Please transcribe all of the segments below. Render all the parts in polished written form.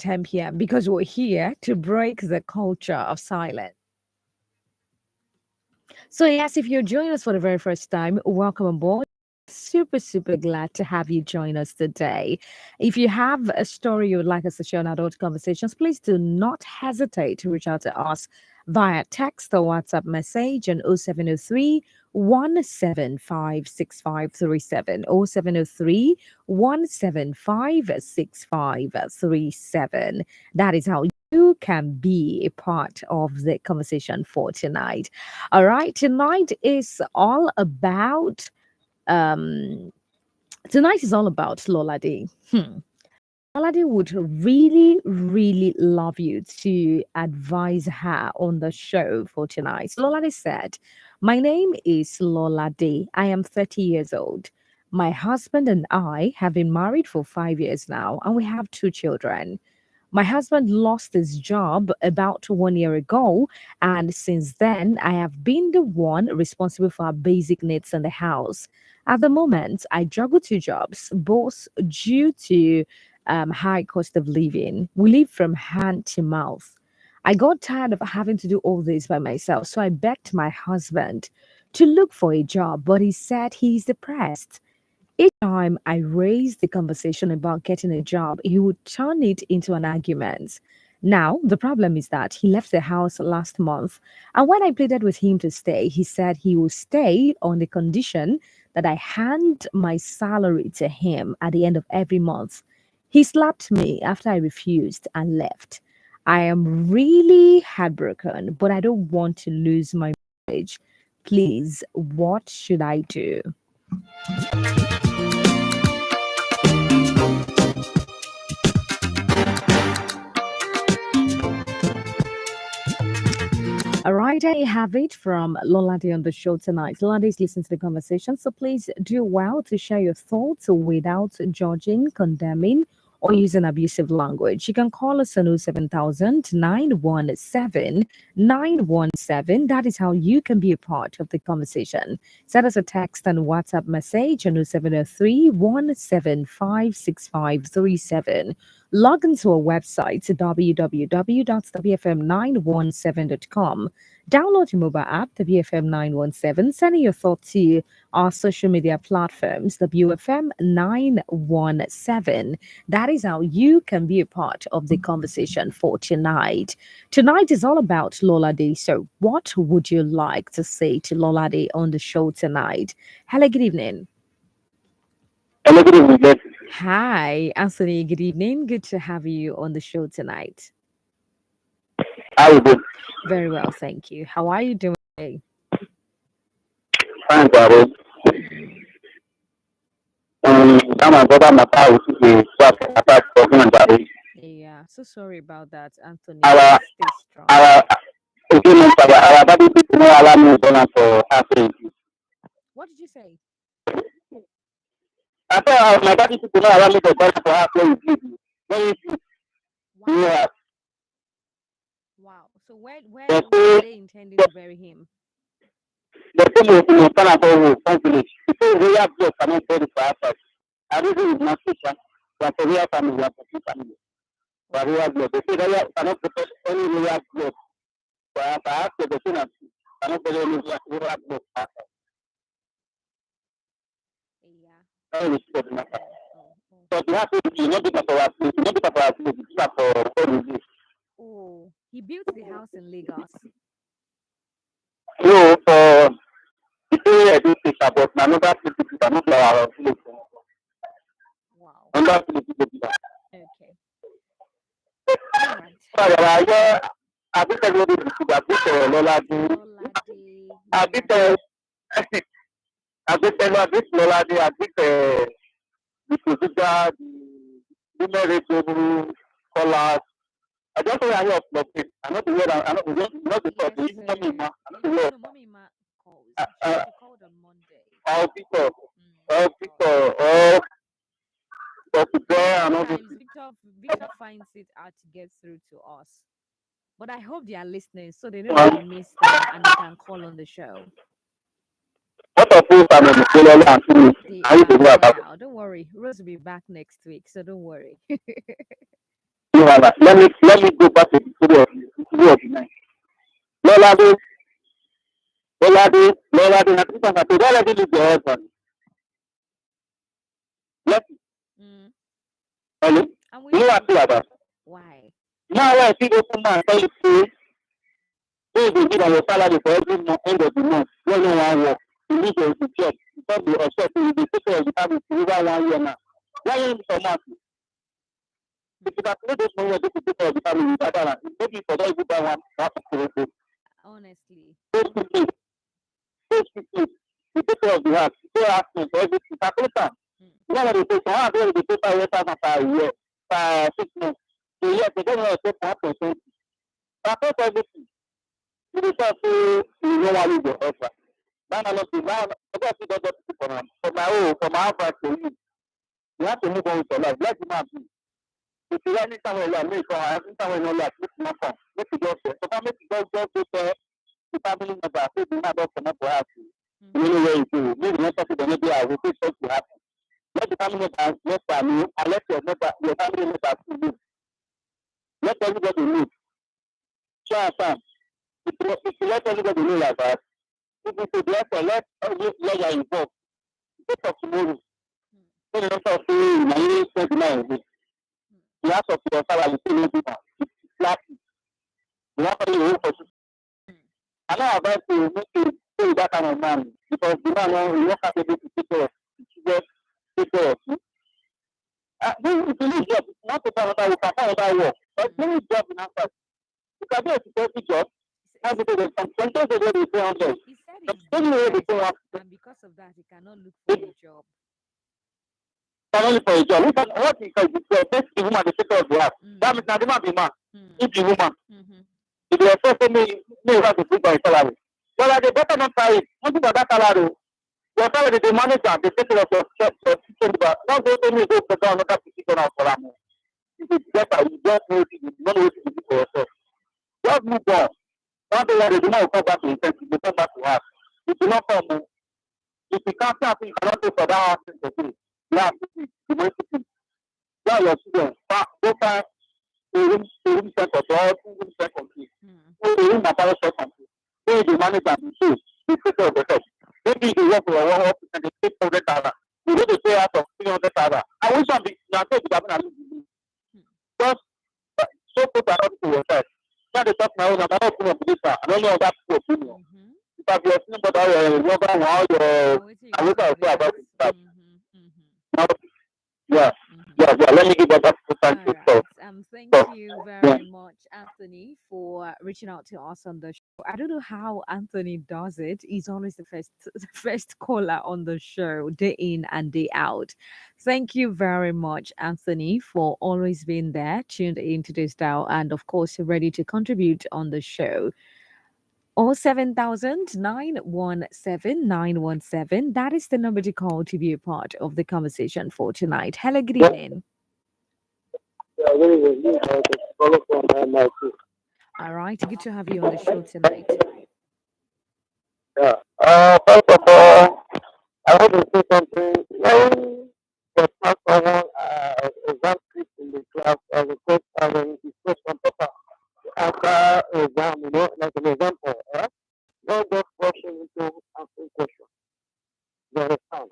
10 p.m. because we're here to break the culture of silence. So, yes, if you're joining us for the very first time, welcome aboard. Super glad to have you join us today. If you have a story you would like us to share on Adult Conversations, please do not hesitate to reach out to us via text or WhatsApp message on 0703 175 6537 0703 175 6537. That is how you can be a part of the conversation for tonight. All right, tonight is all about um tonight is all about Lolade. Lolade would really love you to advise her on the show for tonight. Lolade said, "My name is Lolade. I am 30 years old. My husband and I have been married for 5 years now, and we have two children. My husband lost his job about 1 year ago, and since then, I have been the one responsible for our basic needs in the house. At the moment, I juggle two jobs, both due to high cost of living. We live from hand to mouth. I got tired of having to do all this by myself, so I begged my husband to look for a job, but he said he's depressed. Each time I raised the conversation about getting a job, he would turn it into an argument. Now, the problem is that he left the house last month, and when I pleaded with him to stay, he said he will stay on the condition that I hand my salary to him at the end of every month. He slapped me after I refused and left. I am really heartbroken, but I don't want to lose my marriage. Please, what should I do?" All right, there you have it from Lolade on the show tonight. Lolade is listening to the conversation, so please do well to share your thoughts without judging, condemning, or using abusive language. You can call us on 07000 That is how you can be a part of the conversation. Send us a text and WhatsApp message on 0703 Log into our website, www.wfm917.com. Download your mobile app, WFM 917. Send in your thoughts to our social media platforms, WFM 917. That is how you can be a part of the conversation for tonight. Tonight is all about Lolade. So, what would you like to say to Lolade on the show tonight? Hello, good evening. Hello, good evening. Yes, Hi, Anthony. Good evening. Good to have you on the show tonight. how you doing? Very well, thank you. How are you doing today? Fine, Gary. Mm, Now my brother Mata will see the swap attack for him and Gary. yeah, so sorry about that, Anthony. Our, Please stay strong. our, agreement, our body people no allow me to for half days. What did you say? I thought my body people no allow me to go for half days. When you Wow, have, wow. So they where are say, they intending to bury him? they say me to turn for one village. They say we have blood cannot bury for half days. I reason is not fiction. We are for real family, we are for two family. For Okay. real blood. They say that you cannot protect any real blood. Perhaps the person cannot bury any real blood. Yeah. Very good. Oh, oh. But you have to be not because of our place, not because of our place, it's for all. Oh, he built the house in Lagos. So for the area this is about another people cannot be our place. Wow. Another people. Okay. All right. So I think everybody is a bit Lola. Lolade, I think Lolade. I think Lola. I think the producer, the women radio callers. I just want to hear of nothing. I know the word. I know not the thought. Yes, It's not me, ma. I know the no, word. no, Mommy Ma calls. Uh, uh, She called on Monday. all people, She called. all for You know, today and all this. sometimes Victor finds it hard to get through to us. But I hope they are listening so they know that we miss them and they can call on the show. What of you family? Follow and see. They I used to are, go they about are. Don't worry. Rose will be back next week, so don't worry. you let me go back to the story of the night. Lolade, Lolade, na people na they already leave their husband. Yes, Mm. hello. I'm You with know what I you. feel about? Why? Now when I see open man tell you say they go give am your salary for every month, end of the month, when no wan work, you need to check because you expect you dey take care of the family for over 1 year now. Why you need for month? If you calculate those money wey dey take care of the family, you gather am. Maybe for don even buy one pikin. Honestly. Those pikin, you take care of the house, you pay house rent, everything, calculate am. Mm. You know what they say, some house wey dey pay 500,000 per year, per 6 months. A year, they don't know say 1%. Calculate everything. You dey talk say you no wan leave your husband. Now na not now forget say don get people for am. For my advice to you, you have to move on with your life. Let the man be. If you like anytime when you are made for anytime when you like, make you not come. Make you just say, so make you just go there, the family member, say the man don comot for house. You know where you go. Maybe not talk to them, maybe I will take something to happen. Let the family member know and let your family member know. Let everybody know. Show am am. If you let everybody know like that, if you say therefore let lawyer involved, take for tomorrow. So they don't talk say na you spend money with. You have to pay your salary to no people. Flat. You have to pay for. I know about to make you pay that kind of man because the man will not capable to take care of children, take care of you. Then if you need job, not to find another work, find another work. But when you job in answer, you can do a security job. And because there's some centers that they pay 100. He said But he's then you already pay depressed, 100. and because of that, he cannot look for a job. Only for a job. What you can do, take the woman the take care of the house. That means now the man be man. If the woman, if you expect me have to sleep by salary. Well, they better not try it. Not about that salary. Your salary, they manage and they take care of your kitchen. But not go to me go put down another position of for them. If it's better, you just know you don't know what to do for yourself. Just move on. One day when the woman will come back to himself, he will come back to us. If you not come, if you can't say you cannot pay for that house to pay. You have to pay. You must pay. Tell your children, go find a room second or 2 room second. A room that follow second. Pay the manager and say, you take care of the head. Maybe you work for a 1 office and they pay 100,000. You need to pay out of 300,000. I wish I'd be now take it happen and just so put another to yourself. Now they talk now, I'm not opinion for this one. I don't know that people's opinion. If I've your opinion about your rubber, how I wish I would say about it. Now, yeah. Let me give that to thank All you. right. Thank So, you yeah. very much, Anthony, for reaching out to us on the show. I don't know how Anthony does it. He's always the first the first caller on the show, day in and day out. Thank you very much, Anthony, for always being there, tuned in to this dial, and of course, ready to contribute on the show. Or 7,917,917. That is the number to call to be a part of the conversation for tonight. Hello, good evening. Yeah, really, follow from my too. All right, good to have you on the show tonight. Yeah. First of all, I want to say something. When the past someone exam script in the class, I request discuss on paper after exam, like an example, don't just question into answering questions. You understand?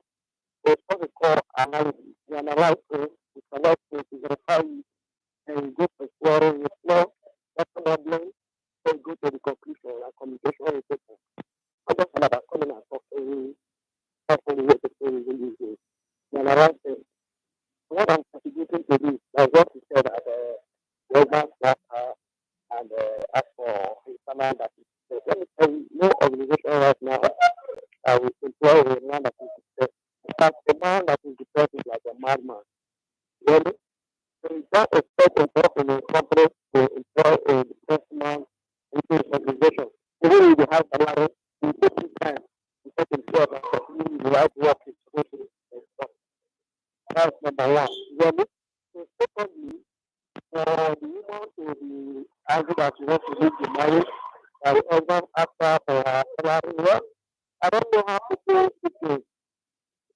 It's what we call analysis. You analyze things, you select things, you verify it, and you go to exploring, you explore, that's the problem, then you go to the conclusion, like communication with people. I just about coming and talking, talking with people in these days. You analyze things. What I'm contributing to this, like what you said at the exam matter and as for internal that is, let me tell you, no organization right now will employ a man that is depressed. In fact, a man that is depressed is like a madman. Really? So you can't expect a person in a company to employ a depressed man into his organization. Even if you have salary, you take his time to take himself and continue the right work he's supposed to do and stuff. That's number one. Really? So secondly, for the woman to be angry that she wants to leave the marriage, the husband after for her salary, well, I don't know how people think.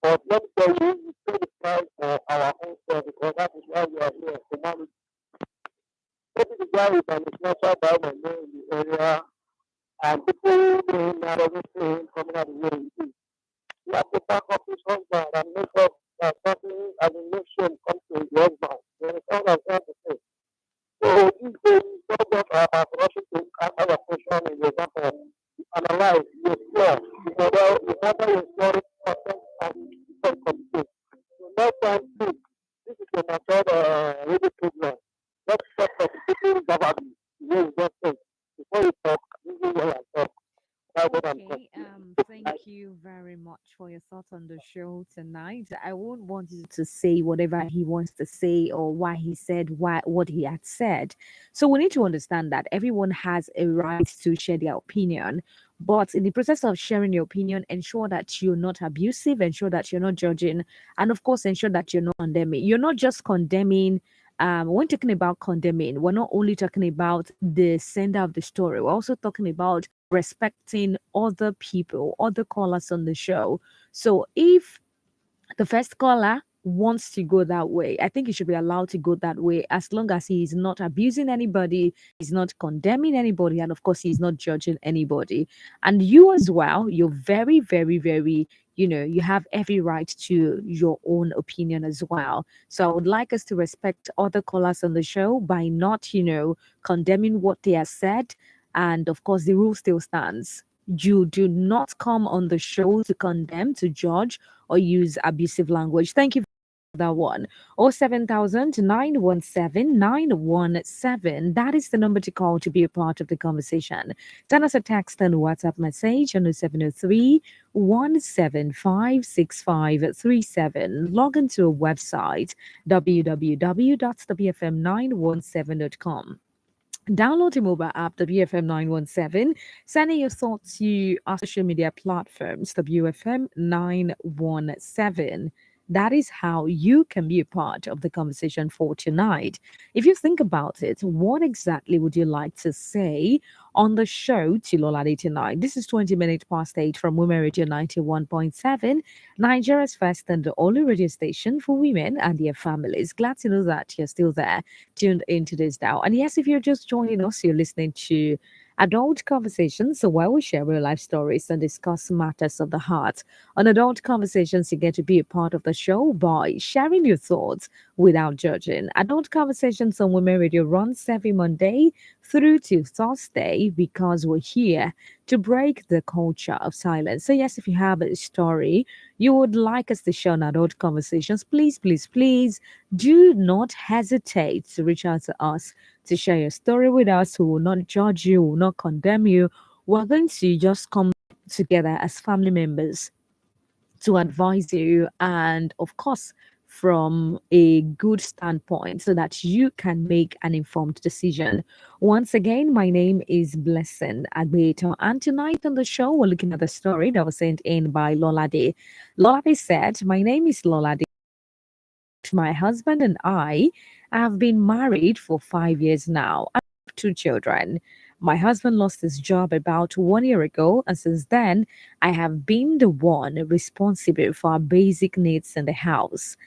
But let me tell you, we pay the price for our own self because that is why we are here to manage. Ebola is an international diamond in the area, and people doing everything coming out of the way. You have to back up his husband and make up that something as a nation comes to the husband. You understand what I'm trying to say? So these days, not just rushing to answer your question in the example, analyze your flaw, the model your story, content, and different communication. So next time, please, this is a matured radio program. Let's stop participating verbally. Yes, just say, before you talk, this is where I talk. That's what I'm Okay, talking. thank you very much for your thoughts on the show tonight. I won't want you to say whatever he wants to say or why he said what he had said. So we need to understand that everyone has a right to share their opinion, but in the process of sharing your opinion, ensure that you're not abusive, ensure that you're not judging, and of course, ensure that you're not condemning. You're not just condemning. When talking about condemning, we're not only talking about the sender of the story, we're also talking about respecting other people, other callers on the show. So if the first caller wants to go that way, I think he should be allowed to go that way as long as he is not abusing anybody, he's not condemning anybody, and of course, he's not judging anybody. And you as well, you're very, very, very, you have every right to your own opinion as well. So I would like us to respect other callers on the show by not, condemning what they have said. And of course, the rule still stands. You do not come on the show to condemn, to judge, or use abusive language. Thank you for that one. 070917917. That is the number to call to be a part of the conversation. Send us a text and WhatsApp message on 0703 1756537. Log into a website www.wfm917.com. Download the mobile app WFM 917. Sending your thoughts to our social media platforms WFM 917. That is how you can be a part of the conversation for tonight. If you think about it, what exactly would you like to say on the show to Lolade tonight? This is 20 minutes past 8 from Women Radio 91.7, Nigeria's first and the only radio station for women and their families. Glad to know that you're still there, tuned into this now. And yes, if you're just joining us, you're listening to Adult Conversations, so where we share real life stories and discuss matters of the heart. On Adult Conversations, you get to be a part of the show by sharing your thoughts without judging. Adult Conversations on Women Radio runs every Monday through to Thursday because we're here to break the culture of silence. So, yes, if you have a story you would like us to share on Adult Conversations, please, please, please do not hesitate to reach out to us to share your story with us. We will not judge you, we will not condemn you. We're going to just come together as family members to advise you and, of course, from a good standpoint so that you can make an informed decision. Once again, my name is Blessing Agbeto, and tonight on the show, we're looking at the story that was sent in by Lolade. Lolade said, "My name is Lolade. My husband and I have been married for 5 years now. I have two children. My husband lost his job about 1 year ago, and since then, I have been the one responsible for our basic needs in the house.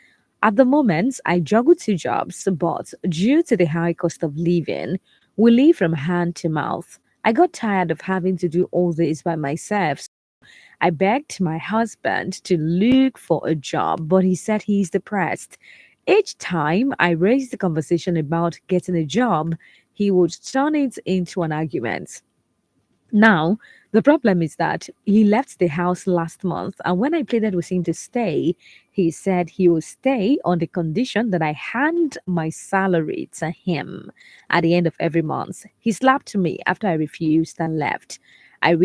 At the moment, I juggle two jobs, but due to the high cost of living, we live from hand to mouth. I got tired of having to do all this by myself. I begged my husband to look for a job, but he said he's depressed. Each time I raised the conversation about getting a job, he would turn it into an argument. Now, the problem is that he left the house last month, and when I pleaded with him to stay, he said he will stay on the condition that I hand my salary to him at the end of every month. He slapped me after I refused and left. I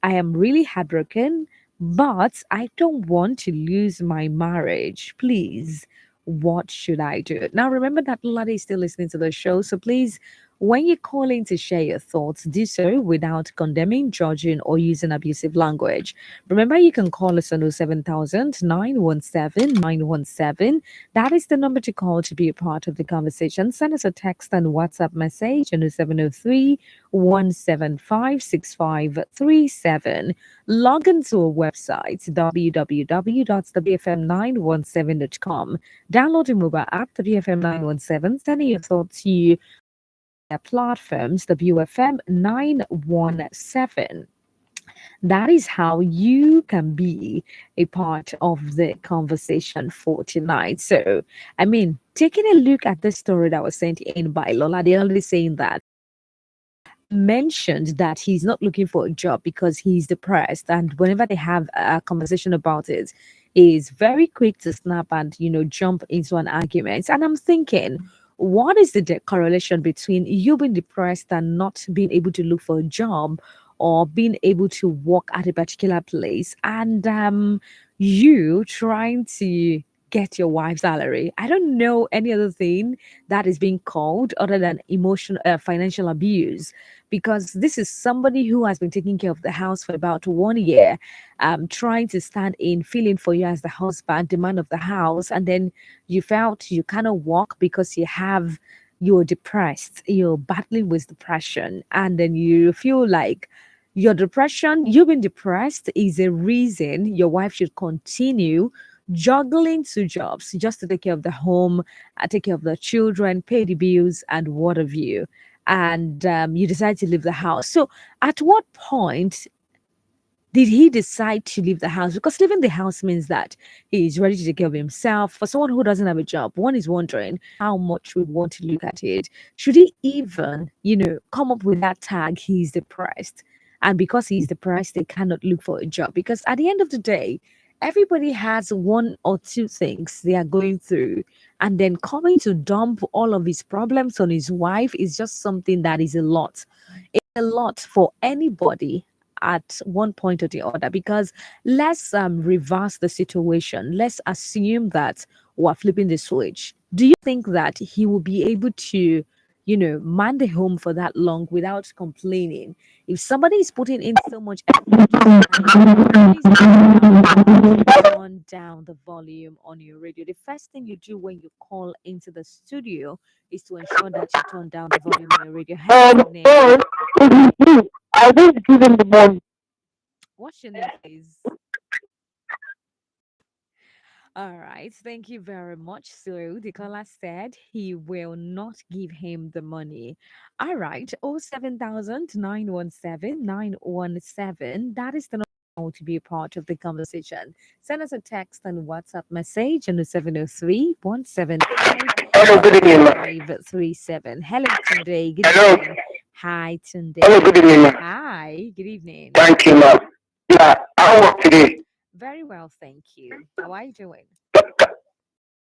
am really heartbroken, but I don't want to lose my marriage. Please, what should I do?" Now, remember that Ladi is still listening to the show, so please, when you're calling to share your thoughts, do so without condemning, judging, or using abusive language. Remember, you can call us on 07000 That is the number to call to be a part of the conversation. Send us a text and WhatsApp message on 0703 1756537. Log into our website www.wfm917.com. Download the mobile app WFM 917, sending your thoughts to you platforms, WFM 917. That is how you can be a part of the conversation for tonight. So, I mean, taking a look at the story that was sent in by Lola, they're already saying that mentioned that he's not looking for a job because he's depressed, and whenever they have a conversation about it, is very quick to snap and jump into an argument. And I'm thinking, what is the correlation between you being depressed and not being able to look for a job, or being able to work at a particular place, and you trying to get your wife's salary? I don't know any other thing that is being called other than emotional financial abuse, because this is somebody who has been taking care of the house for about 1 year, trying to stand in, feeling for you as the husband, the man of the house, and then you felt you cannot walk because you're depressed, you're battling with depression, and then you feel like your depression, you've been depressed, is a reason your wife should continue juggling two jobs just to take care of the home, take care of the children, pay the bills, and what have you. And you decide to leave the house. So, at what point did he decide to leave the house? Because leaving the house means that he's ready to take care of himself. For someone who doesn't have a job, one is wondering how much we want to look at it. Should he even, come up with that tag, he's depressed? And because he's depressed, they cannot look for a job. Because at the end of the day, everybody has one or two things they are going through. And then coming to dump all of his problems on his wife is just something that is a lot. It's a lot for anybody at one point or the other, because let's reverse the situation. Let's assume that we're flipping the switch. Do you think that he will be able to man the home for that long without complaining? If somebody is putting in so much effort, please turn down the volume on your radio. The first thing you do when you call into the studio is to ensure that you turn down the volume on your radio. Hello, name. Or if you do, I just give him the money. What's your name, please? All right, thank you very much. So the caller said he will not give him the money. All right, 070917917. That is the number to be a part of the conversation. Send us a text and WhatsApp message on the 703 Hello, good evening, ma'am. 537. Hello, Tunde. Good Hello. evening. Hi, Tunde. Hello, good evening, ma'am. Hi, good evening. Thank you, ma'am. Yeah, I work today. Very well, thank you. How are you doing?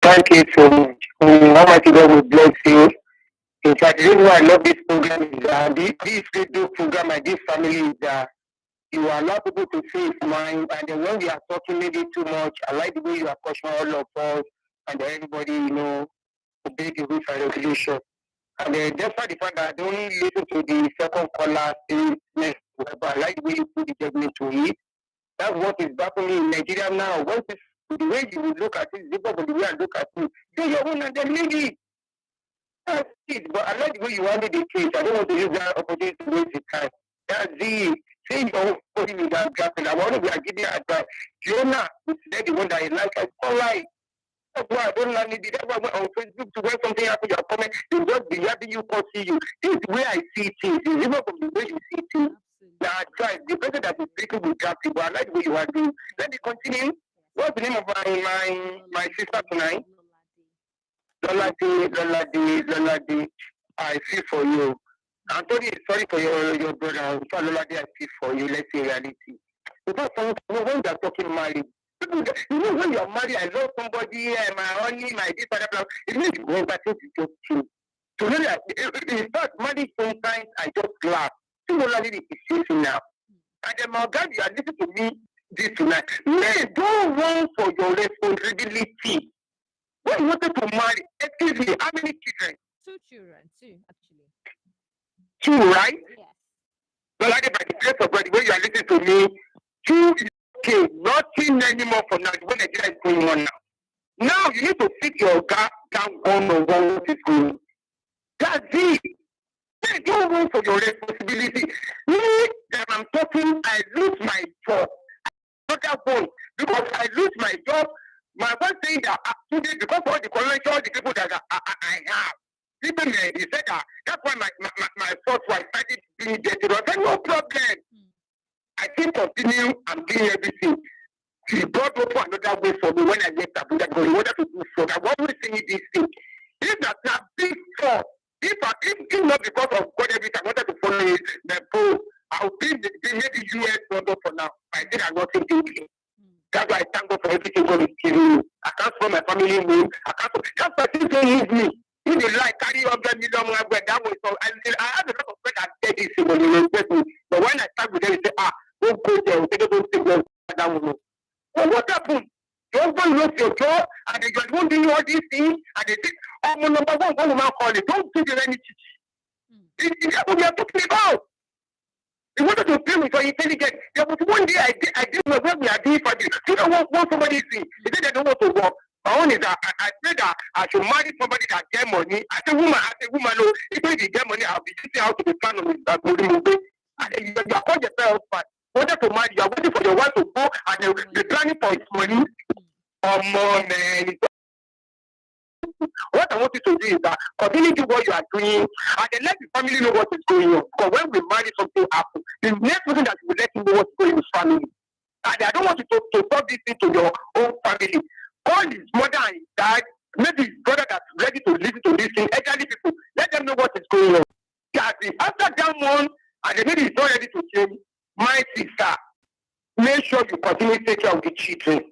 Thank you so much. Almighty God will bless you. In fact, the reason why I love this program is this radio program and this family is you allow people to say his mind, and then when we are talking maybe too much, I like the way you are cautioning all of us, and everybody, obey the rules and regulation. And despite the fact that I don't listen to the second caller next, but I like the way you put the judgment to it. That's what is happening in Nigeria now. When the way you look at it is different from the way I look at it. Do your own and then leave it. That's it. But I like the way you handle the case. I don't want to use that opportunity to waste the time. That's it. Say your own story without grappling. I want to be giving advice. Fiona is the one that I like. I don't like. That's why I don't like it. That's why I went on Facebook to when something happens, your comment, they just be having you call see you. This is the way I see things. It's different from the way you see things. Now I try. The person that is speaking will grab you, but I like the way you are doing. Let me continue. What's the name of my sister tonight? Lolade, I feel for you. I'm sorry for your brother. Lolade, I feel for you. Let's say reality. Because when you are talking marriage, when you are married, I love somebody, my honey, my this, and that. It means you go back to just true. So really, in fact, marriage sometimes I just laugh. Similarly, it's facing now. And then, my God, you are listening to me this tonight. Men, don't run for your responsibility. When you wanted to marry, excuse me, how many children? 2 children, 2 actually. 2, right? Yes. Well, by the grace of God, the way you are listening to me, 2 is okay. Nothing anymore for now. The way Nigeria is going on now. Now you need to sit your gap down on what is going on. That's it. Hey, don't run for your responsibility. Me, that I'm talking, I lose my job. Another one, because I lose my job. My wife saying that today, because of all the convention, all the people that I have, Even he said that that's why my first wife started being dirty. I said, no problem. I can continue. I'm doing everything. He brought up another way for me when I left Abuja because he wanted to do fraud. I've always seen this thing. If that's not big fraud, if not because of God everything, I wanted to follow the poll, I'll be maybe US London for now. I think I'm not thinking. That's why I thank God for everything God is giving me. I can't spell my family name. I can't just person don't use me. If they like carry 100 million that way. So I have a lot of friends that say this thing when they respect me. But when I start with them, they say, don't go there, they don't take them down. So what happened? You husband lost your job and they just won't do all these things and they think, my number one woman call it. Don't give them any teach. It's what we are talking about. You wanted to play with your intelligence. There was one day I did my work we are doing for you. You don't want somebody see. They say they don't want to work. My own is that I said that I should marry somebody that get money. As a woman, no, if they get money, I'll be teaching how to be plan on it. And you are called yourself husband. Wanted to marry, you are waiting for your wife to go and you're planning for his money. Man. What I want you to do is that continue to do what you are doing and then let the family know what is going on. Because when we marry, something happens. The next person that will let you know what's going on in his family. And I don't want you to talk this thing to your own family. Call his mother and his dad, maybe his brother that's ready to listen to this thing, elderly people, let them know what is going on. After that one, and then maybe he's not ready to change, my sister, make sure you continue to take care of the children.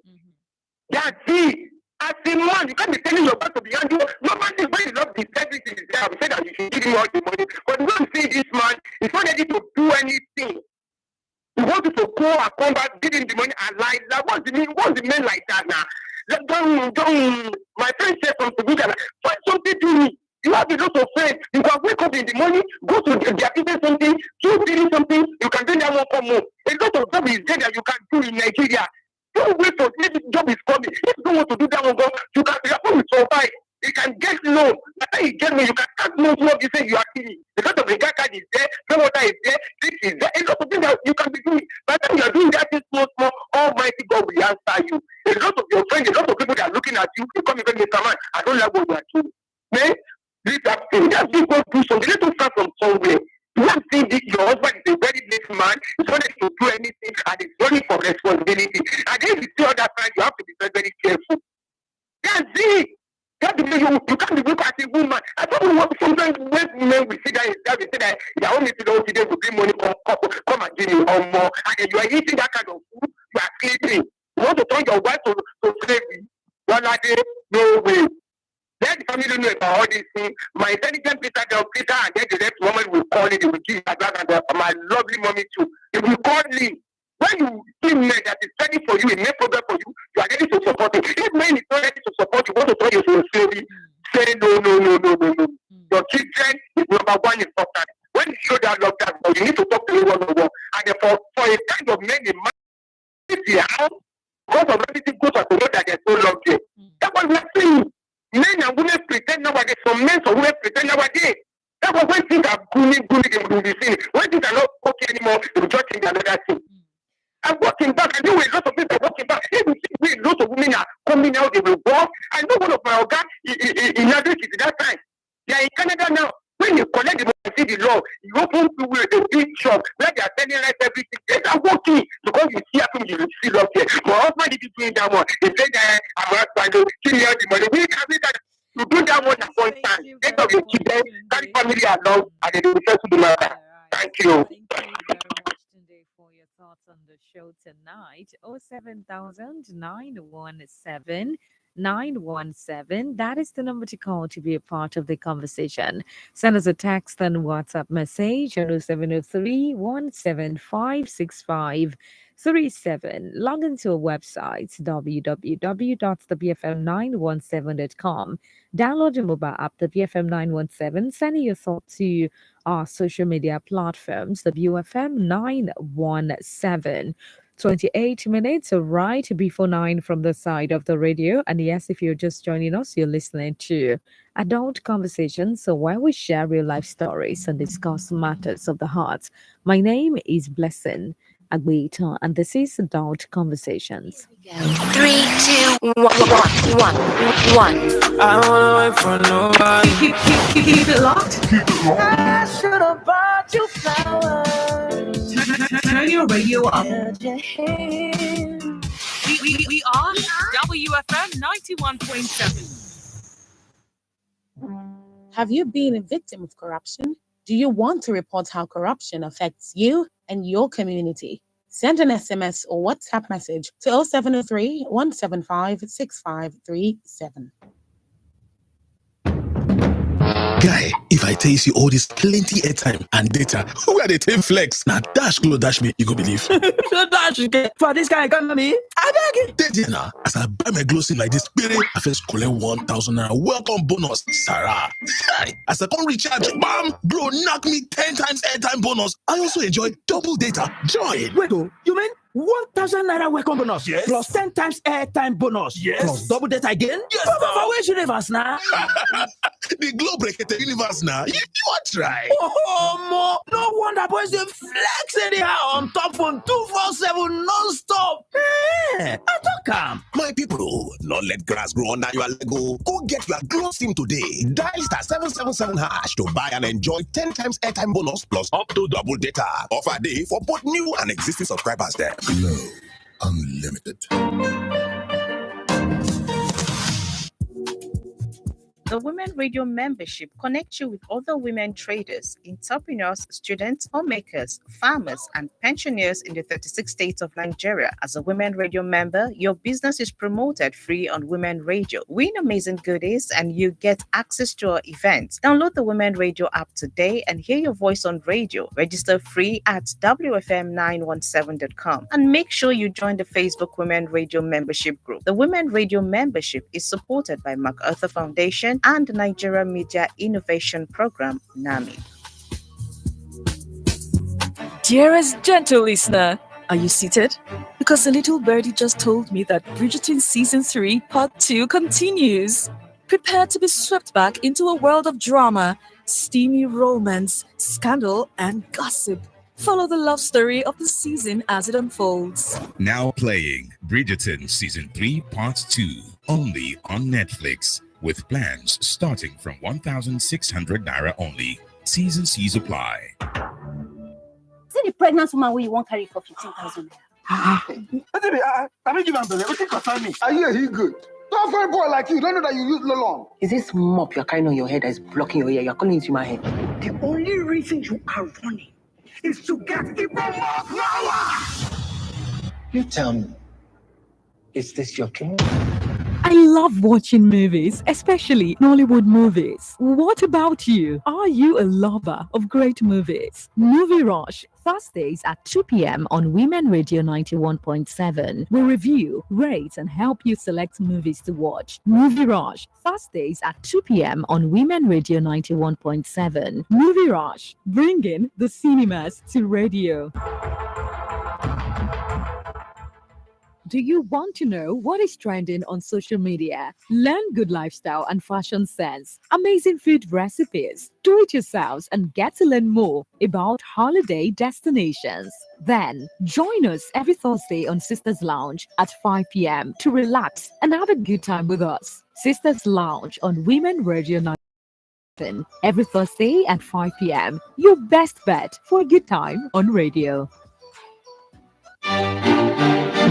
That's it. As a man, you can't be telling your wife to be angry. Normally, when you love this, everything is there. I will say that you should give him all the money. But when you see this man, he's not ready to do anything. You want to go and come back, give him the money and lie. Like, what's the mean like that now? Don't, my friend said something good. Find something to me. You have a lot of friends. You can wake up in the morning, go to their business something, do something, you can do that one come home. A lot of job is there that you can do in Nigeria. Don't wait for this job is coming. If you don't want to do that one, you can survive. You can get loan. After you get loan, you can start loan to what you say you are killing. Because of the gas card is there, no water is there, this is there. A lot of things that you can be doing. By the time you are doing that thing small, Almighty God will answer you. A lot of your friends, a lot of people that are looking at you, they come and say, Mr. Man, I don't like what you are doing. Man, leave that thing. Just go do something. Let us start from somewhere. You have seen this, your husband is a very big man, he's not ready to do anything, and he's running for responsibility. And then you see other side, you have to be very, very careful. That's it. You can't be look at a woman. I don't know what sometimes when men we see that we say that your own need to know today will bring money come and give you or more. And then you are eating that kind of food, you are sleeping. You want to turn your wife to slavery. One day, no way. Let the family know about all these things. My intelligent Peter and then the next woman will call it, they will give and my lovely mommy too. They will call me. When you see men that is ready for you, a main problem for you, you are ready to support it. If men is not ready to support you, want to turn you to a slavery, say no. Your children is number one important. When you show that love, you need to talk to one on one. And for a kind of men, the house, because of everything goes to know that there's no love there. That's what we are saying. Men and women pretend nowadays. Some men and women pretend nowadays. That's why when things are booming, they will be seen. When things are not okay anymore, they will just change another thing. I'm walking back. I know a lot of people are walking back. Even a lot of women are coming out, they will walk. I know one of my organs in Average is that time. They are in Canada now. When you collect the money, see the law, you open the big shop where they are selling like everything. They are working because you see happen, you see love there. My husband is doing that one. He said that I'm not going to give me all the money. We can you do that one at one time. Take off your children, carry family along, and then you to the matter. Thank you. Thank you very much today for your thoughts on the show tonight. 07917 917. That is the number to call to be a part of the conversation. Send us a text and WhatsApp message on 0703 1756537. Log into our website www.thebfm917.com. Download the mobile app, the BFM 917. Send your thoughts to our social media platforms, the BFM 917. 28 minutes right before 9 from the side of the radio. And yes, if you're just joining us, you're listening to Adult Conversations, so where we share real life stories and discuss matters of the heart. My name is Blessing. Agbeita, and this is Adult Conversations. 3, 2, 1. I don't wanna wait for nobody. Keep it locked. I should have bought you flowers. Turn your radio up. We are WFM 91.7. Have you been a victim of corruption? Do you want to report how corruption affects you and your community? Send an SMS or WhatsApp message to 0703 175 6537. Guy, if I tell you all this plenty airtime and data, where they take flex? Now dash glow dash me, you go believe. Dash for this guy economy. I beg it. Then now, as I buy my glow sim like this, I first collect 1,000 naira welcome bonus, Sarah. As I come recharge, bam, glow knock me 10 times airtime bonus. I also enjoy double data. Join. Wait, you mean 1,000 naira welcome bonus? Yes. Plus 10 times airtime bonus? Yes. Plus double data again? Yes. But where's universe now? The glow break at the universe now. You want try? Oh, no wonder boys they flex anyhow on top phone 247 non-stop. I talk My people, not let grass grow under your Lego. Go get your glow sim today. Dial *777# to buy and enjoy 10 times airtime bonus plus up to double data. Offer day for both new and existing subscribers there. Glow Unlimited. The Women Radio membership connects you with other women traders, entrepreneurs, students, homemakers, farmers, and pensioners in the 36 states of Nigeria. As a Women Radio member, your business is promoted free on Women Radio. Win amazing goodies and you get access to our events. Download the Women Radio app today and hear your voice on radio. Register free at WFM917.com and make sure you join the Facebook Women Radio membership group. The Women Radio membership is supported by MacArthur Foundation and the Nigeria Media Innovation Program, NAMI. Dearest gentle listener, are you seated? Because a little birdie just told me that Bridgerton Season 3 Part 2 continues. Prepare to be swept back into a world of drama, steamy romance, scandal, and gossip. Follow the love story of the season as it unfolds. Now playing Bridgerton Season 3 Part 2, only on Netflix. With plans starting from 1,600 naira only. T's and C's apply. See the pregnant woman where you want carry for 15,000 I don't give them the Are you a he good? Don't find a boy like you. Don't know that you use long. Is this mop you're carrying on your head that is blocking your ear? You're calling into my head. The only reason you are running is to get even more power. You tell me, is this your king? I love watching movies, especially Nollywood movies. What about you? Are you a lover of great movies? Movie Rush, Thursdays at 2 p.m. on Women Radio 91.7. We review, rate, and help you select movies to watch. Movie Rush, Thursdays at 2 p.m. on Women Radio 91.7. Movie Rush, bringing the cinemas to radio. Do you want to know what is trending on social media? Learn good lifestyle and fashion sense, amazing food recipes, do it yourselves, and get to learn more about holiday destinations. Then join us every Thursday on Sisters Lounge at 5 p.m. to relax and have a good time with us. Sisters Lounge on Women Radio 9. Every Thursday at 5 p.m. Your best bet for a good time on radio.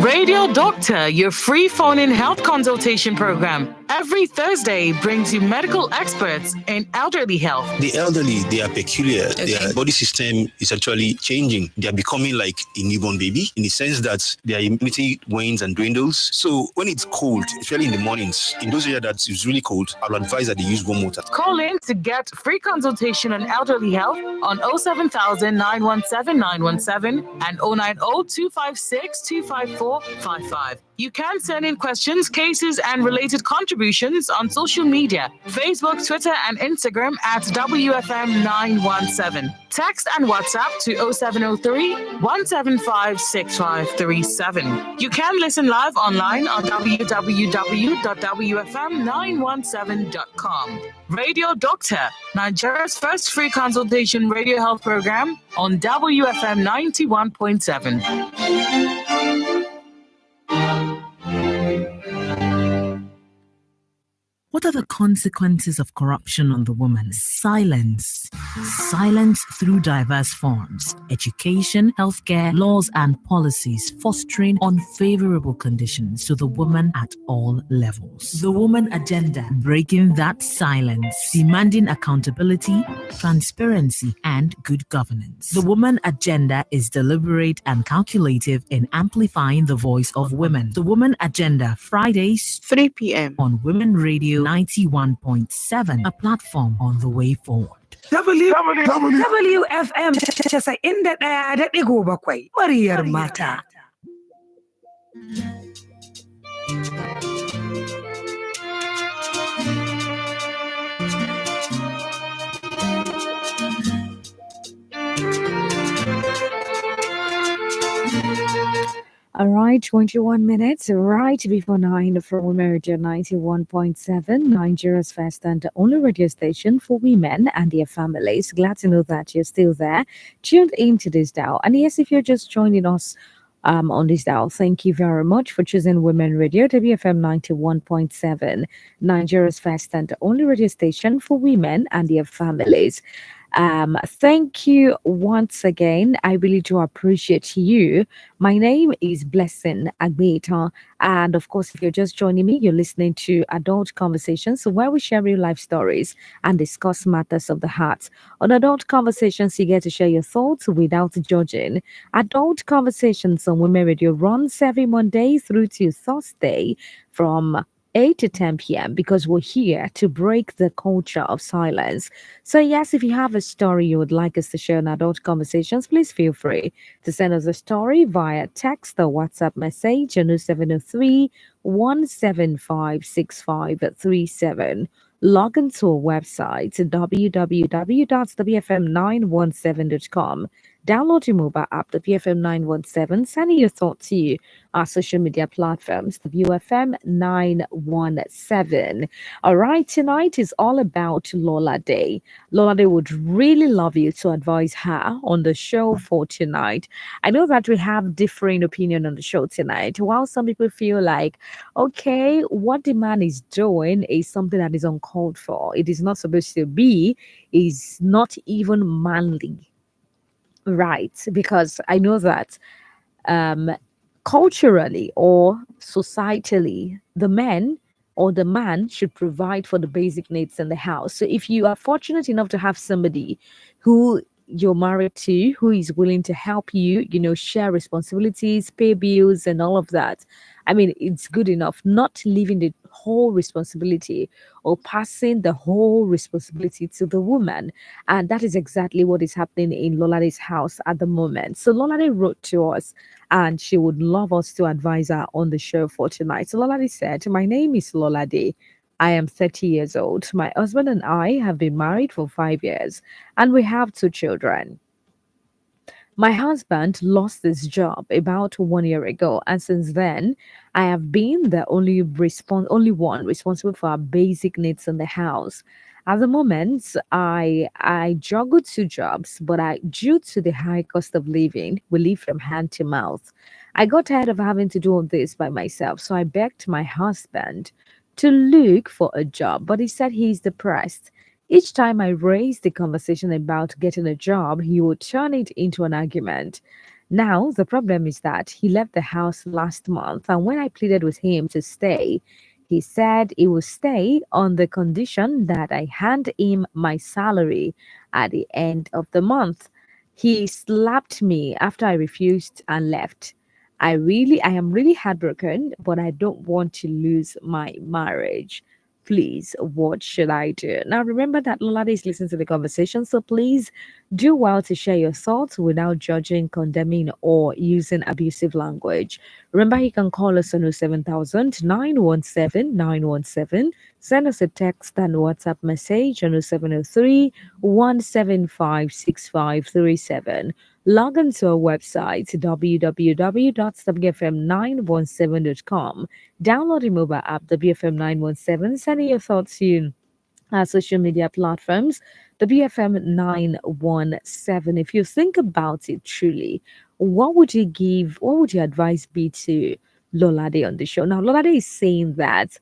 Radio Doctor, your free phone-in health consultation program. Every Thursday brings you medical experts in elderly health. The elderly, they are peculiar. Their body system is actually changing. They are becoming like a newborn baby in the sense that their immunity wanes and dwindles. So when it's cold, especially in the mornings, in those areas that it's really cold, I'll advise that they use warm water. Call in to get free consultation on elderly health on 07000 917 917 and 090 256 254 55. You can send in questions, cases, and related contributions on social media, Facebook, Twitter, and Instagram at WFM917. Text and WhatsApp to 0703 175 6537. You can listen live online on www.wfm917.com. Radio Doctor, Nigeria's first free consultation radio health program on WFM 91.7. What are the consequences of corruption on the woman? Silence. Silence through diverse forms. Education, healthcare, laws, and policies fostering unfavorable conditions to the woman at all levels. The Woman Agenda. Breaking that silence. Demanding accountability, transparency, and good governance. The Woman Agenda is deliberate and calculative in amplifying the voice of women. The Woman Agenda, Fridays, 3 p.m. on Women Radio 91.7, a platform on the way forward. WFM 91.7 muryar mata. All right, 21 minutes right before 9 from Women Radio 91.7, Nigeria's first and only radio station for women and their families. Glad to know that you're still there, tuned into this dial. And yes, if you're just joining us on this dial, thank you very much for choosing Women Radio, WFM 91.7, Nigeria's first and only radio station for women and their families. Thank you once again. I really do appreciate you. My name is Blessing Agbeta, and of course, if you're just joining me, you're listening to Adult Conversations, where we share real life stories and discuss matters of the heart. On Adult Conversations, you get to share your thoughts without judging. Adult Conversations on Women Radio runs every Monday through to Thursday from 8 to 10 p.m. because we're here to break the culture of silence. So yes, if you have a story you would like us to share in Adult Conversations, please feel free to send us a story via text or WhatsApp message on 0703 175 6537. Log into our website www.wfm917.com. Download your mobile app, the WFM 917. Send your thoughts to our social media platforms, WFM 917. All right, tonight is all about Lola Day. Lola Day would really love you to advise her on the show for tonight. I know that we have differing opinion on the show tonight. While some people feel like, okay, what the man is doing is something that is uncalled for. It is not supposed to be, is not even manly. Right, because I know that culturally or societally, the men or the man should provide for the basic needs in the house. So if you are fortunate enough to have somebody who you're married to, who is willing to help you, share responsibilities, pay bills, and all of that, I mean, it's good enough. Not leaving the whole responsibility or passing the whole responsibility to the woman. And that is exactly what is happening in Lolade's house at the moment. So Lolade wrote to us and she would love us to advise her on the show for tonight. So Lolade said, "My name is Lolade. I am 30 years old. My husband and I have been married for 5 years and we have 2 children. My husband lost his job about 1 year ago, and since then, I have been the only one responsible for our basic needs in the house. At the moment, I juggle 2 jobs, but due to the high cost of living, we live from hand to mouth. I got tired of having to do all this by myself, so I begged my husband to look for a job, but he said he's depressed. Each time I raised the conversation about getting a job, he would turn it into an argument. Now, the problem is that he left the house last month, and when I pleaded with him to stay, he said he will stay on the condition that I hand him my salary at the end of the month. He slapped me after I refused and left. I am really heartbroken, but I don't want to lose my marriage. Please, what should I do? Now, remember that Lolade is listening to the conversation, so please do well to share your thoughts without judging, condemning, or using abusive language. Remember, you can call us on 07000 917 917. Send us a text and WhatsApp message on 0703 175 6537. Log on to our website www.wfm917.com. Download the mobile app WFM917. Send your thoughts to our social media platforms WFM917. If you think about it truly, what would your advice be to Lolade on the show? Now, Lolade is saying that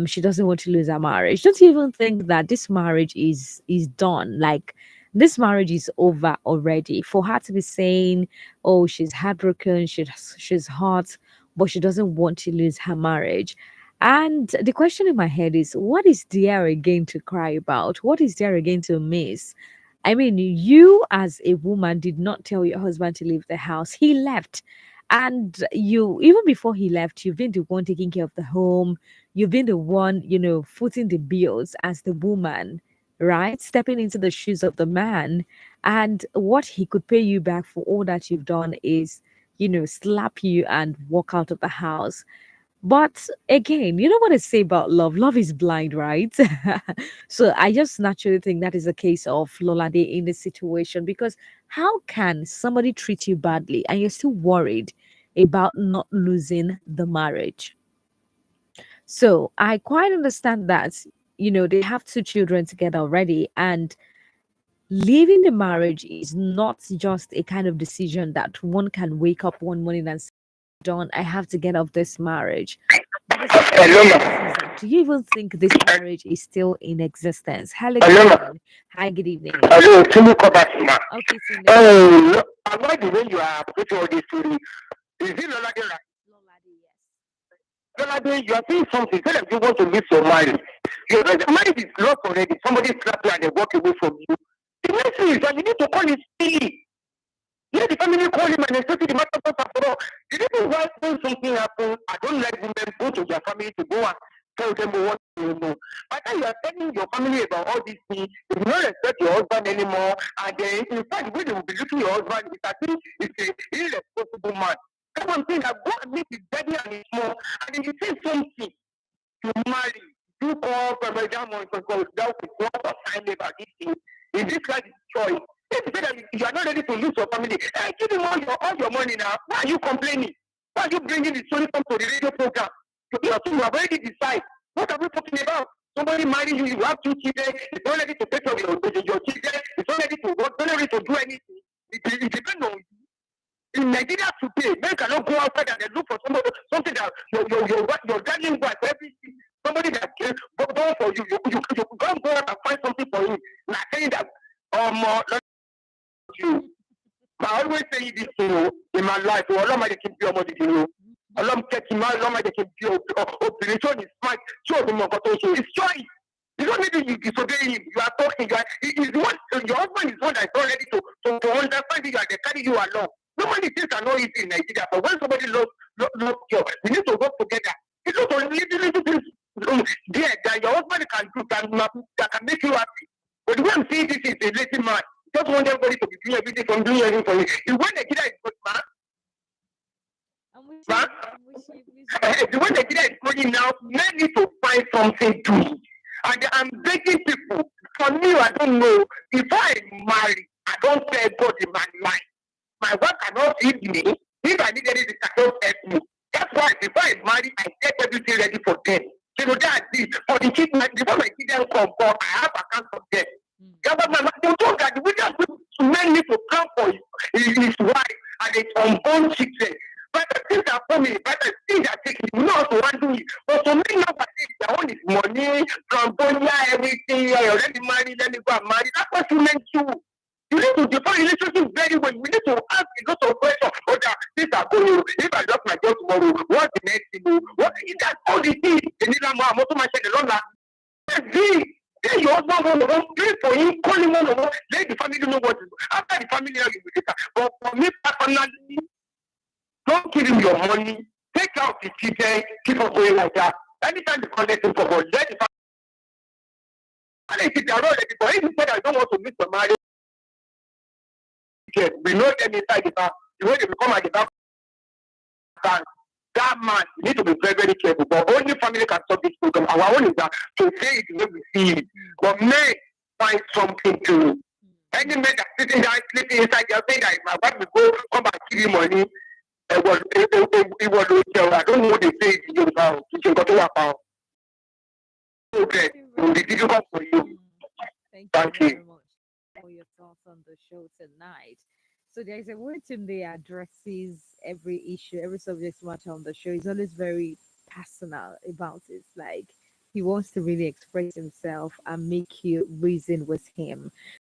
she doesn't want to lose her marriage. Don't you even think that this marriage is done? Like, this marriage is over already. For her to be saying, oh, she's heartbroken, she's hurt, but she doesn't want to lose her marriage. And the question in my head is, what is there again to cry about? What is there again to miss? I mean, you as a woman did not tell your husband to leave the house. He left. And you, even before he left, you've been the one taking care of the home. You've been the one, footing the bills as the woman, right? Stepping into the shoes of the man. And what he could pay you back for all that you've done is, slap you and walk out of the house. But again, you know what I say about love? Love is blind, right? So I just naturally think that is the case of Lolade in this situation, because how can somebody treat you badly and you're still worried about not losing the marriage? So I quite understand that, they have 2 children together already, and leaving the marriage is not just a kind of decision that one can wake up one morning and say, Don, I have to get off this marriage. Do you even think this marriage is still in existence? Hello, good evening. Hi, good evening. Hello, can you come back, ma? Okay, so Oh, I like the way you are putting all this story. Is it Lolade right? Lolade, you are saying something. Tell them you want to miss your marriage. Your marriage is lost already. Somebody slapped you and they walk away from you. The next thing is that you need to call it silly. Let the family call him and expect the matter for all. The reason why when something happens, I don't like women go to their family to go and tell them what you know. By the time you are telling your family about all these things, you do not respect your husband anymore, and then in fact, the way they will be looking at your husband is that it's an irresponsible man. That's one thing that go and meet his daddy and his mom, and then you say something to marry. You call from a diamond because that was what was signed about this thing. In this kind of choice. If you say that you are not ready to lose your family, give him all your money now. Why are you complaining? Why are you bringing the story to the radio program? You have already decided. What are we talking about? Somebody marrying you, you have 2 children, it's not ready to take care of your children, it's not ready to work, it's not ready to do anything. It depends on you. In Nigeria today, men cannot go outside and look for something that your darling wife, everything, somebody that can go for you. You can't go out and find something for him. Now saying that, you. I always say this to you in my life. Allah might keep you on the Allah keep you, Allah might keep you. Operation is smart. Show them what also. It's choice. You don't need to disobey him. You are talking. He's one. Your husband is one that's not ready to understand you and they carry you along. Nobody thinks I know it in Nigeria, but when somebody loves you, we need to work together. It's not only little things there that your husband can do that can make you happy. But the way I'm saying this is a lazy man. Just want everybody to be doing everything from doing everything for you. The way Nigeria is good, man. The way Nigeria is going now, men need to find something to do. And I'm begging people, for me, I don't know, if I marry, I don't tell God in my life. My wife cannot feed me. If I need anything, I don't help me. That's why before I marry, I get everything ready for them. So that's it. For the kids, before my children come, I have account for them. They told that the widow men need to come for his wife and his unborn children. But the things that for me, but the things that take me, not to want to do it. But so many nowadays, their own is money, from Bonia, everything, you're already married, let me go and marry. That's what you meant to. You need to define relationship very well. We need to ask a lot of questions. Oh, things are going. If I drop my job tomorrow, what's the next thing? That's all the things. They need more. I'm also my the longer. That's it. Then your husband will pray for him, call him on, let the family know what to do. After the family, you will do that. But for me personally, don't give him your money. Take out the children, keep on going like that. Anytime the connection for God, let the family And if they are not ready, but if you say that you don't want to meet your marriage, we know them inside the car. The way they become like that, that man, you need to be very, very careful. But only family can stop this program. Our own is that to say it the way we see it. But men find something to. Any man that's sitting there sleeping inside, they're saying that if my wife will go come back give you money. It was I don't know what they say in Yoruba. You can go to work out. Okay, it will be difficult for you. Thank you very much for your thoughts on the show tonight. So there's a written there addresses every issue, every subject matter on the show. He's always very personal about it. Like he wants to really express himself and make you reason with him.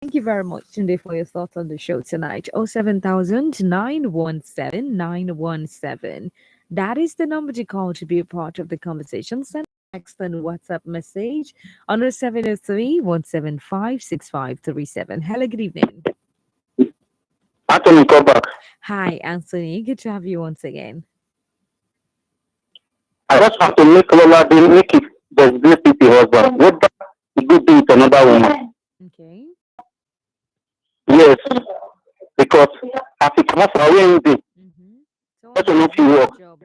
Thank you very much, Tunde, for your thoughts on the show tonight. 07000 917 917. That is the number to call to be a part of the conversation. Send text and WhatsApp message on 0703 175 6537. Hello, good evening. Anthony, come back. Hi, Anthony. Good to have you once again. I just have to make Lola make it the beauty husband. What the good thing with another woman? Okay. Yes, because as it comes from where you do, that's enough you work. You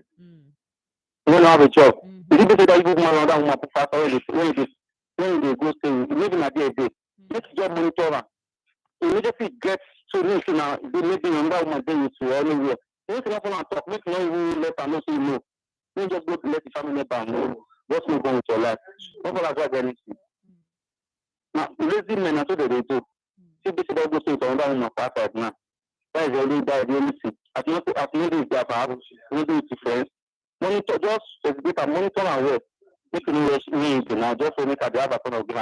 don't have a job. Is it better that you go another woman to fast already when you go stay, maybe not day a day. Make your job monitor. Immediately get to this now, they maybe another woman day with you anywhere. You don't have to talk, make no even let her know say no. You just go to let the family member know what's going on with your life. Don't follow that anything. Now, lazy men are so they do. See, this is go to another woman fast right now. That is the only thing. As you know this guy perhaps you do it to friends. Monitor just segregate and monitor and work. Make you know what now, just to make a have a ton of game.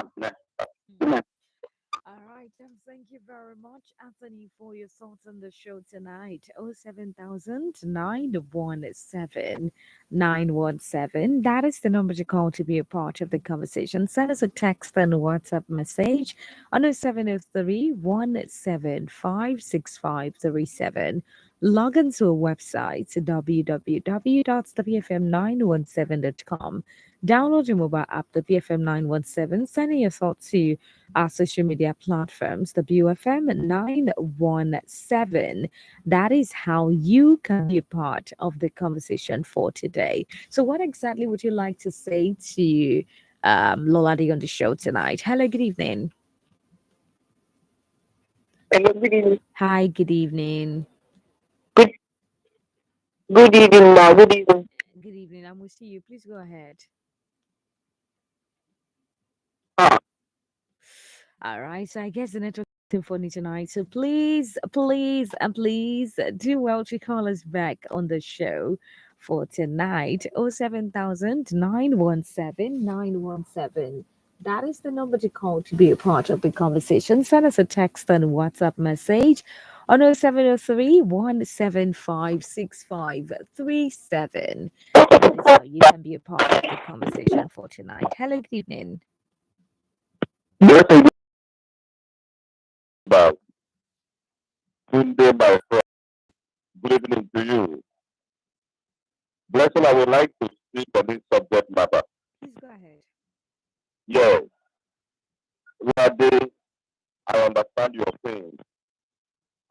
All right, thank you very much, Anthony, for your thoughts on the show tonight. 07000 917 917. That is the number to call to be a part of the conversation. Send us a text and WhatsApp message on 0703 175 6537. Log into our website www.thepfm917.com. Download your mobile app, the BFM 917. Send in your thoughts to our social media platforms, the BFM 917. That is how you can be a part of the conversation for today. So, what exactly would you like to say to Loladi on the show tonight? Hello, good evening. Hello, good evening. Hi, good evening. Good evening, ma. Good evening. Good evening. I'm with you. Please go ahead. All right. So I guess the network is funny tonight. So please do well to call us back on the show for tonight. 07000 917 917. That is the number to call to be a part of the conversation. Send us a text and WhatsApp message on 0703 175 6537. That is how you can be a part of the conversation for tonight. Hello, good evening. Good day, my friend. Good evening to you. Blessing, I would like to speak on this subject matter. Please go ahead. Yes. Lade, I understand your pain.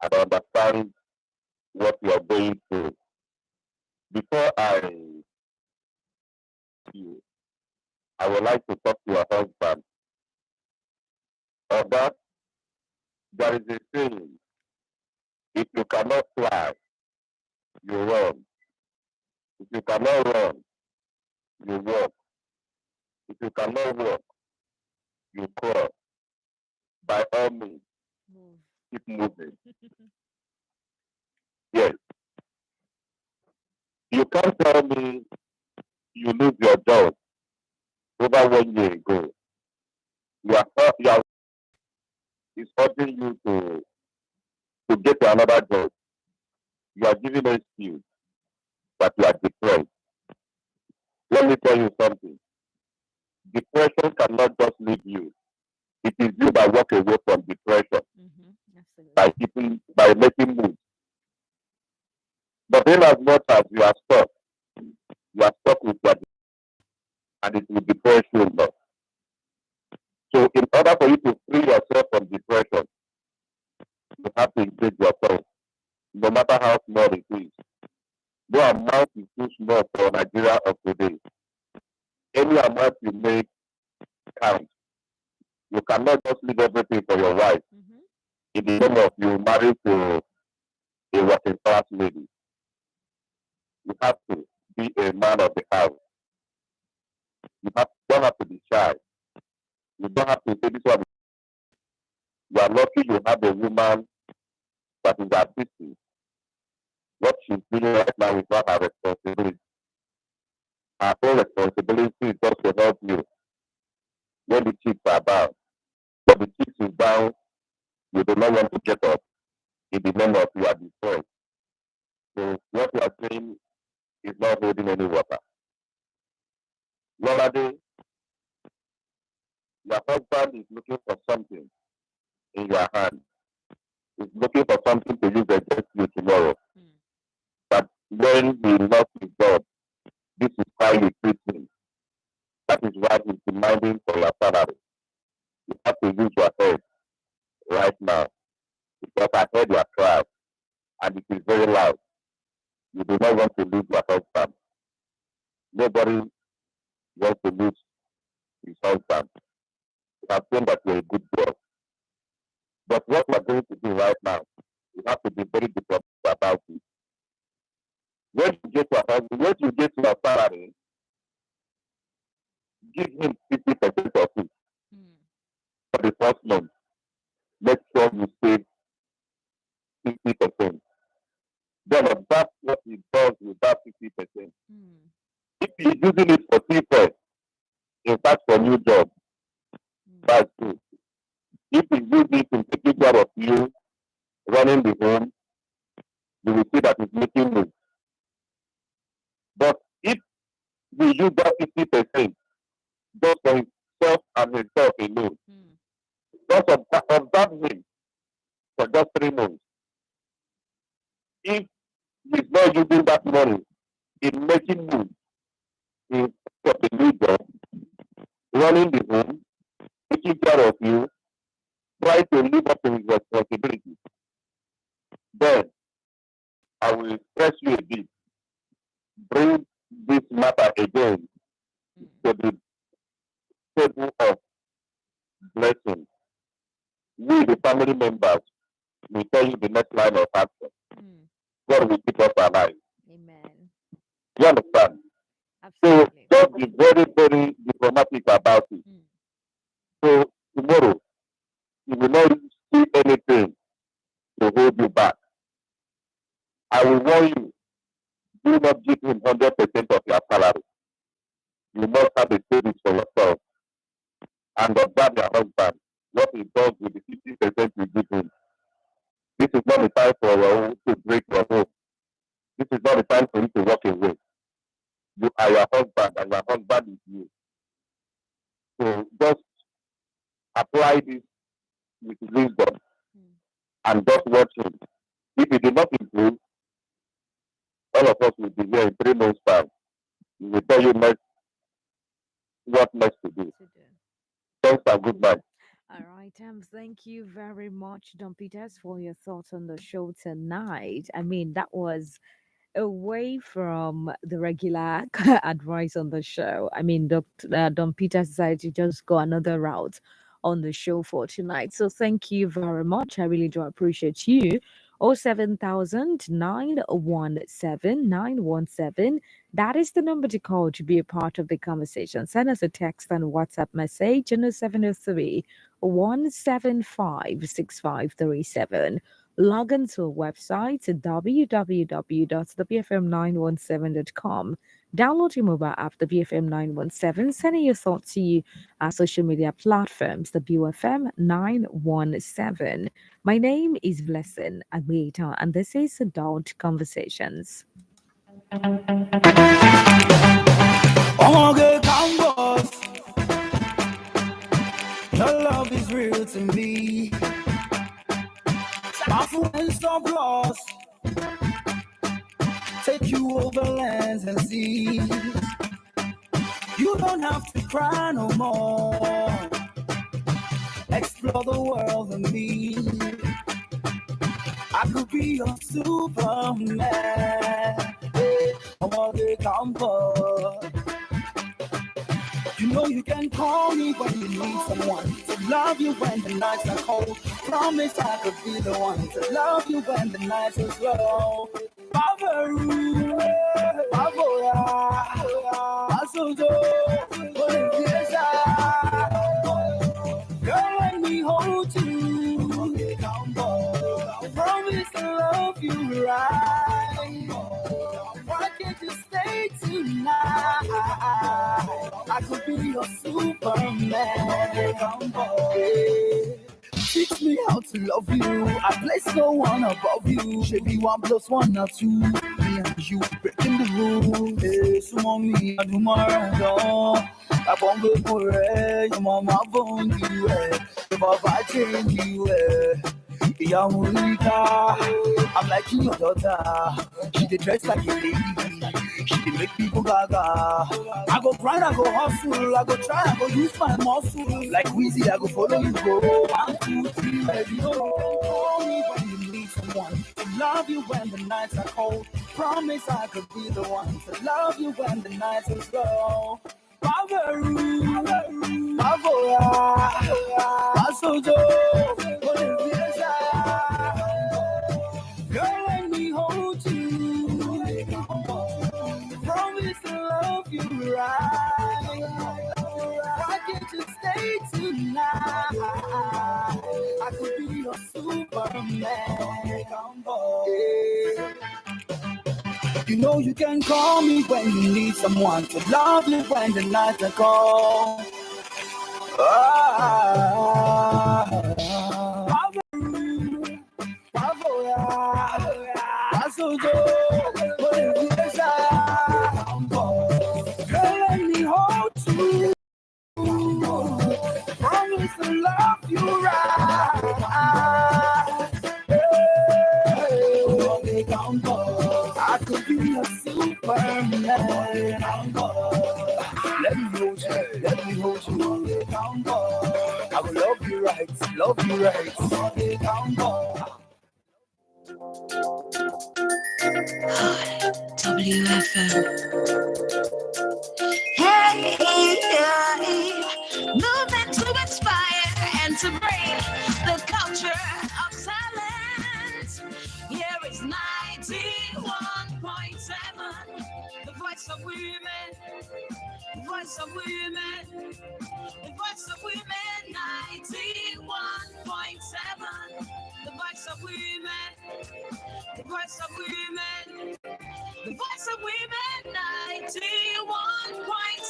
I understand what you are going through. Before I would like to talk to your husband. Or that there is a saying, if you cannot fly, you run. If you cannot run, you walk. If you cannot walk, you crawl. By all means, keep moving. Yes. You can't tell me you lose your job over 1 year ago. It's urging you to get to another job. You are giving an excuse that you are depressed. Let me tell you something. Depression cannot just leave you. It is you that walk away from depression by making moves. But in as much as you are stuck with your and it will depress you enough. So in order for you to free yourself from depression, you have to engage yourself, no matter how small it is. No amount is too small for Nigeria of today. Any amount you make counts. You cannot just leave everything for your wife in the name of you married to a working class lady. You have to be a man of the house. Don't have to be shy. You don't have to say this one. You are lucky you have a woman that is assisting. What she's doing right now is not her responsibility. Her own responsibility is just to help you when the chips are down. When the chips is down, you do not want to get up in the name of you are destroyed. So what you are saying is not holding any water. Nowadays, your husband is looking for something in your hand. He's looking for something to use against you tomorrow. But when he lost his job, this is how you treat him. That is why he's demanding for your salary. You have to use your head right now. Because I heard your cry and it is very loud. You do not want to lose your husband. Nobody wants to lose his husband. You have shown that you're a good girl. But what we're going to do right now, you have to be very diplomatic about it. When you get your husband, when you get your salary, give him 50% of it for the first month. Make sure you save 50%. Then observe what he does with that 50%. If he's using it for people, in fact for new job, that's good. If he uses it in taking care of you, running the home, you will see that he's making moves. But if we use that 50% just for himself and himself alone, just observe him for just 3 months. If he's not using that money in making moves, in a new job, running the home, taking care of you, try to live up to his responsibilities, then I will stress you a bit. Bring this matter again to the table of blessing. We, the family members, will tell you the next line of action. God will keep us alive. Amen. You understand? Absolutely. So just be very, very diplomatic about it. So tomorrow, you will not see anything to hold you back. I will warn you, do not give him 100% of your salary. You must have a savings for yourself. And observe your husband, what he does with the 50% you give him. This is not the time for your own to break your home. This is not the time for you to walk away. You are your husband and your husband is you. So just apply this with wisdom and just watch him. If he did not improve, all of us will be here in 3 months' time. We will tell you next what next to do. Thanks and good night. All right, thank you very much, Don Peters, for your thoughts on the show tonight. I mean, that was away from the regular advice on the show. I mean, Don Peters decided to just go another route on the show for tonight. So thank you very much. I really do appreciate you. 07000 917 917. That is the number to call to be a part of the conversation. Send us a text and WhatsApp message on 0703 175 6537. Log on to our website at www.thebfm917.com. Download your mobile app, the BFM 917. Sending your thoughts to our social media platforms, the BFM 917. My name is Blessing Agbeta, and this is Adult Conversations. Okay, Congress. Your love is real to me. Powerful and stop loss. Take you over lands and seas. You don't have to cry no more. explore the world with me. I could be your Superman. I'm all the comfort. You know you can call me when you need someone to love you when the nights are cold. Promise I could be the one to love you when the nights are slow. Babaru, Baboya, Basojo, girl, let me hold you. I promise to love you right. Why can't you stay tonight? I could be your Superman. Teach me how to love you. I place no one above you. Should be 1 + 1 or 2. Me and you breaking the rules. Hey, so me, I do my right. I won't go for it. Your mama won't do it. If I change you, I'm like your daughter. She dey dress like a lady. She dey make people gaga. I go grind, I go hustle. I go try, I go use my muscle. Like Weezy, I go follow you go. 1, 2, 3, baby. Call me when you need someone to love you when the nights are cold. Promise I could be the one to love you when the nights are slow. Babaru, Baboya, Basojo, girl, let me hold you. Promise to love you right. Why can't you stay tonight? I could be your Superman. You know you can call me when you need someone to love you when the nights are cold. Girl, let me hold you. Promise to love you right. I could be a Superman. Let me hold you, let me hold you. I will love you right, love you right. WFM. Hey, movement to inspire and to break the culture of silence. Here is 91.7, the voice of women, the voice of women, the voice of women. 91.7, the voice of women, the voice of women, the voice of women.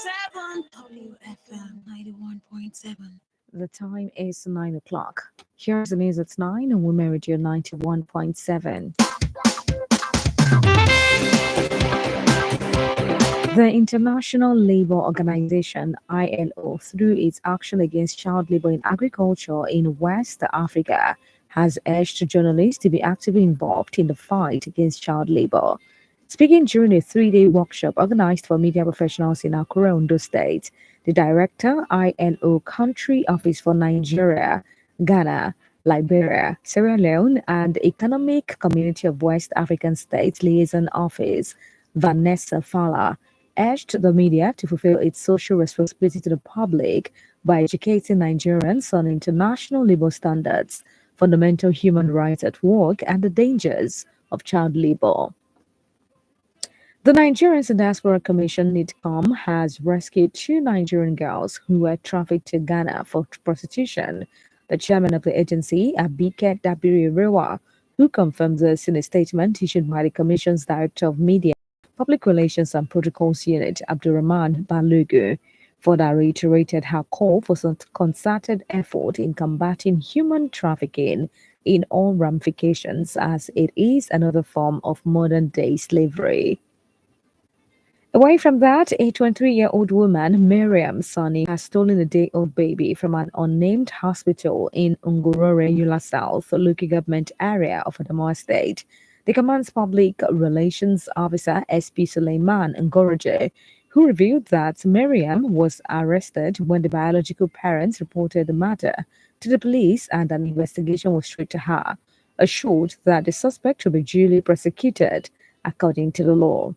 91.7 WFM. 91.7. The time is 9 o'clock. Here's the news at 9 on Women Radio 91.7. The International Labour Organization, ILO, through its action against child labor in agriculture in West Africa, has urged journalists to be actively involved in the fight against child labor. Speaking during a 3-day workshop organized for media professionals in Akure, Ondo State, the director, ILO Country Office for Nigeria, Ghana, Liberia, Sierra Leone, and Economic Community of West African States Liaison Office, Vanessa Fala, urged the media to fulfill its social responsibility to the public by educating Nigerians on international labor standards, fundamental human rights at work, and the dangers of child labor. The Nigerians in Diaspora Commission, NIDCOM, has rescued 2 Nigerian girls who were trafficked to Ghana for prostitution. The chairman of the agency, Abike Dabiri-Rewa, who confirmed this in a statement issued by the Commission's Director of Media, Public Relations and Protocols Unit, Abdurrahman Balogu, further reiterated her call for some concerted effort in combating human trafficking in all ramifications, as it is another form of modern-day slavery. Away from that, a 23-year-old woman, Miriam Sani, has stolen a day-old baby from an unnamed hospital in Ngorore, Yola South, local government area of Adamawa State. The command's public relations officer, SP Suleiman Ngoroje, who revealed that Miriam was arrested when the biological parents reported the matter to the police and an investigation was traced to her, assured that the suspect will be duly prosecuted according to the law.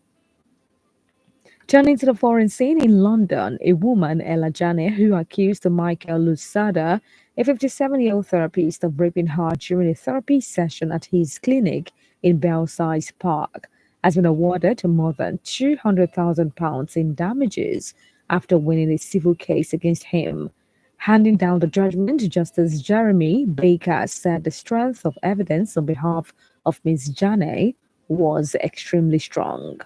Turning to the foreign scene in London, a woman, Ella Jane, who accused Michael Lusada, a 57-year-old therapist, of raping her during a therapy session at his clinic in Belsize Park, has been awarded more than £200,000 in damages after winning a civil case against him. Handing down the judgment, Justice Jeremy Baker said the strength of evidence on behalf of Ms. Jane was extremely strong.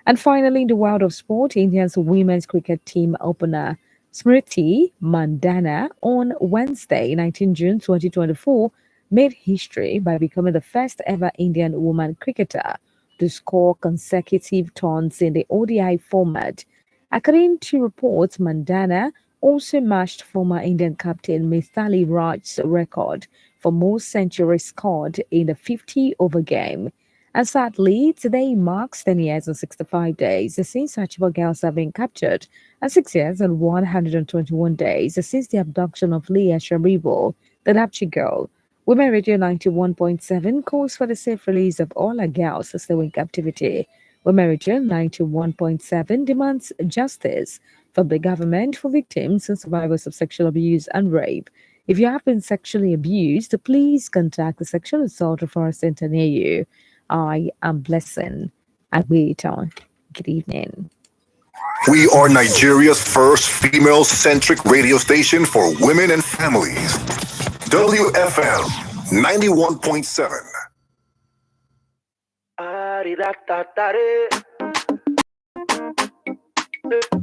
And finally, in the world of sport, India's women's cricket team opener Smriti Mandana on Wednesday, 19 June 2024, made history by becoming the first ever Indian woman cricketer to score consecutive tons in the ODI format. According to reports, Mandana also matched former Indian captain Mithali Raj's record for most centuries scored in the 50-over game. And sadly, today marks 10 years and 65 days since Achibok girls have been captured, and 6 years and 121 days since the abduction of Leah Sharibo, the Dapchi girl. Women Radio 91.7 calls for the safe release of all our girls still in captivity. Women Radio 91.7 demands justice from the government for victims and survivors of sexual abuse and rape. If you have been sexually abused, please contact the Sexual Assault Referral Center near you. I am Blessing. I wait on. Good evening. We are Nigeria's first female-centric radio station for women and families. WFM 91.7.